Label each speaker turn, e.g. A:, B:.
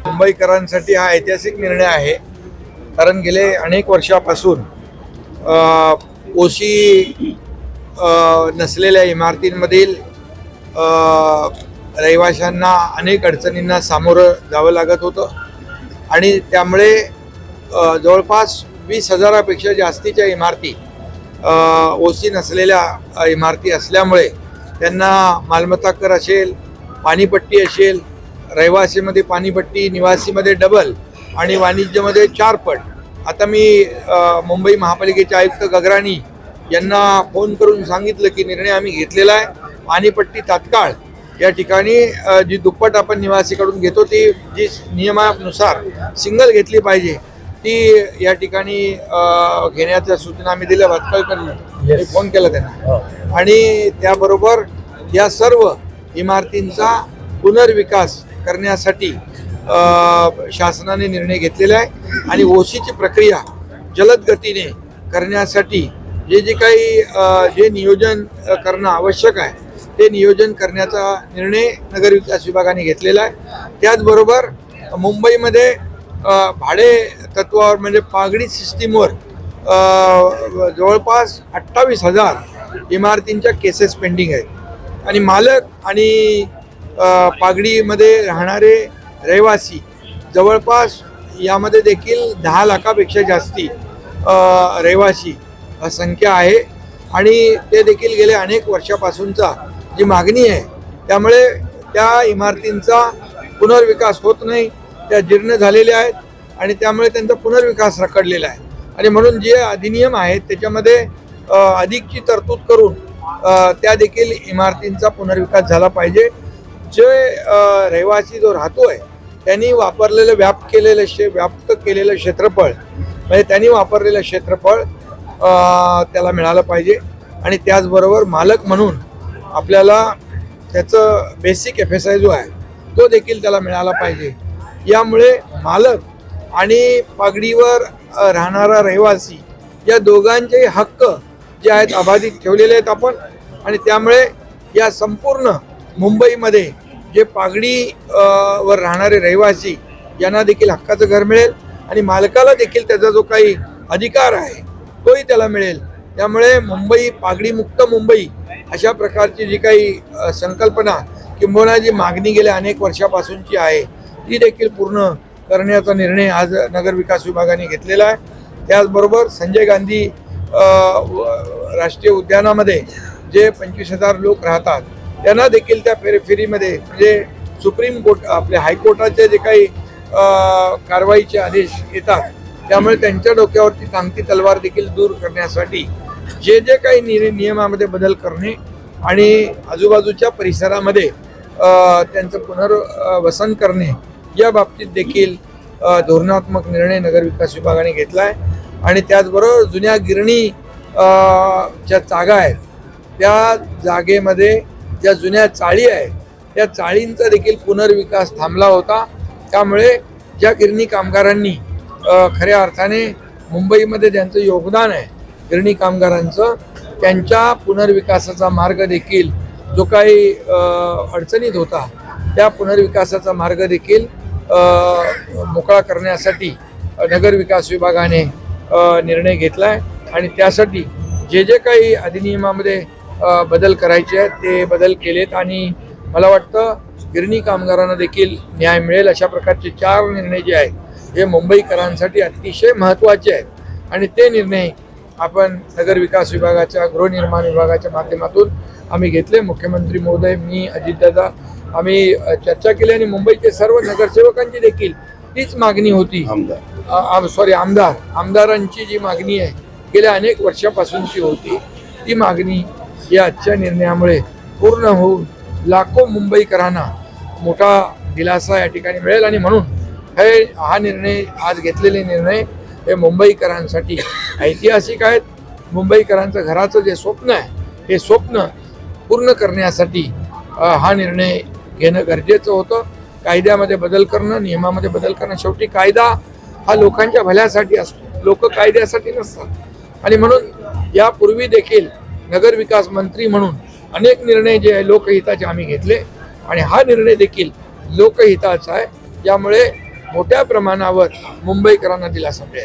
A: मुंबईकरांसाठी हा ऐतिहासिक निर्णय आहे, कारण गेले अनेक वर्षापासून ओशी नसलेल्या इमारतींमधील रहिवाशांना अनेक अडचणींना सामोरं जावं लागत होतं आणि त्यामुळे जवळपास 20,000पेक्षा जास्तीच्या इमारती ओशी नसलेल्या इमारती असल्यामुळे त्यांना मालमत्ता कर असेल, पाणीपट्टी असेल, रहिवासीमध्ये पाणीपट्टी, निवासीमध्ये डबल आणि वाणिज्यमध्ये 4 पट. आता मी मुंबई महापालिकेचे आयुक्त गगराणी यांना फोन करून सांगितलं की निर्णय आम्ही घेतलेला आहे. पाणीपट्टी तात्काळ या ठिकाणी जी दुप्पट आपण निवासीकडून घेतो ती जी नियमानुसार सिंगल घेतली पाहिजे ती या ठिकाणी घेण्याच्या सूचना आम्ही दिल्या. भातकळकर फोन केला त्यांना आणि त्याबरोबर या सर्व इमारतींचा पुनर्विकास करण्यासाठी शासनाने निर्णय घेतलेला आहे आणि ओशीची प्रक्रिया जलद गतीने करण्यासाठी जे काही नियोजन करणं आवश्यक आहे ते नियोजन करण्याचा निर्णय नगरविकास विभागाने घेतलेला आहे. त्याचबरोबर मुंबईमध्ये भाडे तत्वावर म्हणजे पागडी सिस्टीमवर जवळपास 28,000 इमारतींच्या केसेस पेंडिंग आहेत आणि मालक आणि पागडीमध्ये राहणारे रहिवासी जवळपास यामध्ये देखील 10 लाखापेक्षा जास्ती रहिवासी संख्या आहे आणि ते देखील गेल्या अनेक वर्षापासूनचा जी मागणी आहे त्यामुळे त्या इमारतींचा पुनर्विकास होत नाही, त्या जीर्ण झालेल्या आहेत आणि त्यामुळे त्यांचा पुनर्विकास रखडलेला आहे आणि म्हणून जे अधिनियम आहेत त्याच्यामध्ये अधिकची तरतूद करून त्या देखील इमारतींचा पुनर्विकास झाला पाहिजे. जे रहिवासी जो राहतोय त्यांनी वापरलेलं व्याप्त केलेलं क्षेत्रफळ म्हणजे त्यांनी वापरलेलं क्षेत्रफळ त्याला मिळालं पाहिजे आणि त्याचबरोबर मालक म्हणून आपल्याला त्याचं बेसिक FSI जो आहे तो देखील त्याला मिळाला पाहिजे. यामुळे मालक आणि पागडीवर राहणारा रहिवासी या दोघांचेही हक्क जे आहेत अबाधित ठेवलेले आहेत आपण आणि त्यामुळे या संपूर्ण मुंबईमध्ये जे पागडी वर राहणारे रहिवासी यांना देखील हक्काचं घर मिळेल आणि मालकाला देखील त्याचा जो काही अधिकार आहे तोही त्याला मिळेल. त्यामुळे मुंबई पागडीमुक्त मुंबई अशा प्रकारची जी काही संकल्पना किंबहुना जी मागणी गेल्या अनेक वर्षापासूनची आहे ती देखील पूर्ण करण्याचा निर्णय आज नगरविकास विभागाने घेतलेला आहे. त्याचबरोबर संजय गांधी राष्ट्रीय उद्यानामध्ये जे 25,000 लोक राहतात त्यांना देखील त्या फेरीमध्ये म्हणजे सुप्रीम कोर्ट आपल्या हायकोर्टाचे जे काही कारवाईचे आदेश येतात त्यामुळे त्यांच्या डोक्यावरती टांगती तलवार देखील दूर करण्यासाठी जे काही नियमामध्ये बदल करणे आणि आजूबाजूच्या परिसरामध्ये त्यांचं पुनर्वसन करणे या बाबतीत देखील धोरणात्मक निर्णय नगरविकास विभागाने घेतला आहे आणि त्याचबरोबर जुन्या गिरणी च्या जागा आहेत त्या जागेमध्ये ज्या जुन्या चाळी आहेत त्या चाळींचा देखील पुनर्विकास थांबला होता. त्यामुळे ज्या गिरणी कामगारांनी खऱ्या अर्थाने मुंबईमध्ये ज्यांचं योगदान आहे गिरणी कामगारांचं त्यांच्या पुनर्विकासाचा मार्ग देखील जो काही अडचणीत होता त्या पुनर्विकासाचा मार्ग देखील मोकळा करण्यासाठी नगरविकास विभागाने निर्णय घेतला आहे आणि त्यासाठी जे काही अधिनियमामध्ये बदल करायचे आहेत ते बदल केलेत आणि मला वाटतं गिरणी कामगारांना देखील न्याय मिळेल अशा प्रकारचे 4 निर्णय जे आहेत हे मुंबईकरांसाठी अतिशय महत्त्वाचे आहेत आणि ते निर्णय आपण नगरविकास विभागाच्या गृहनिर्माण विभागाच्या माध्यमातून आम्ही घेतले. मुख्यमंत्री महोदय, मी, अजितदादा आम्ही चर्चा केली आणि मुंबईचे सर्व नगरसेवकांची देखील तीच मागणी होती. आमदारांची जी मागणी आहे गेल्या अनेक वर्षापासूनची होती ती मागणी या आजच्या निर्णयामुळे पूर्ण होऊन लाखो मुंबईकरांना मोठा दिलासा या ठिकाणी मिळेल आणि म्हणून हा निर्णय आज घेतलेले निर्णय हे मुंबईकरांसाठी ऐतिहासिक आहेत. मुंबईकरांचं घराचं जे स्वप्न आहे हे स्वप्न पूर्ण करण्यासाठी हा निर्णय घेणं गरजेचं होतं. कायद्यामध्ये बदल करणं, नियमामध्ये बदल करणं, शेवटी कायदा हा लोकांच्या भल्यासाठी असतो, लोक कायद्यासाठी नसतात आणि म्हणून यापूर्वी देखील नगरविकास मंत्री म्हणून अनेक निर्णय जे लोकहिताचे आम्ही घेतले आणि हा निर्णय देखील लोकहिताचा आहे. यामुळे मोठ्या प्रमाणावर मुंबईकरांना दिलासा मिळेल.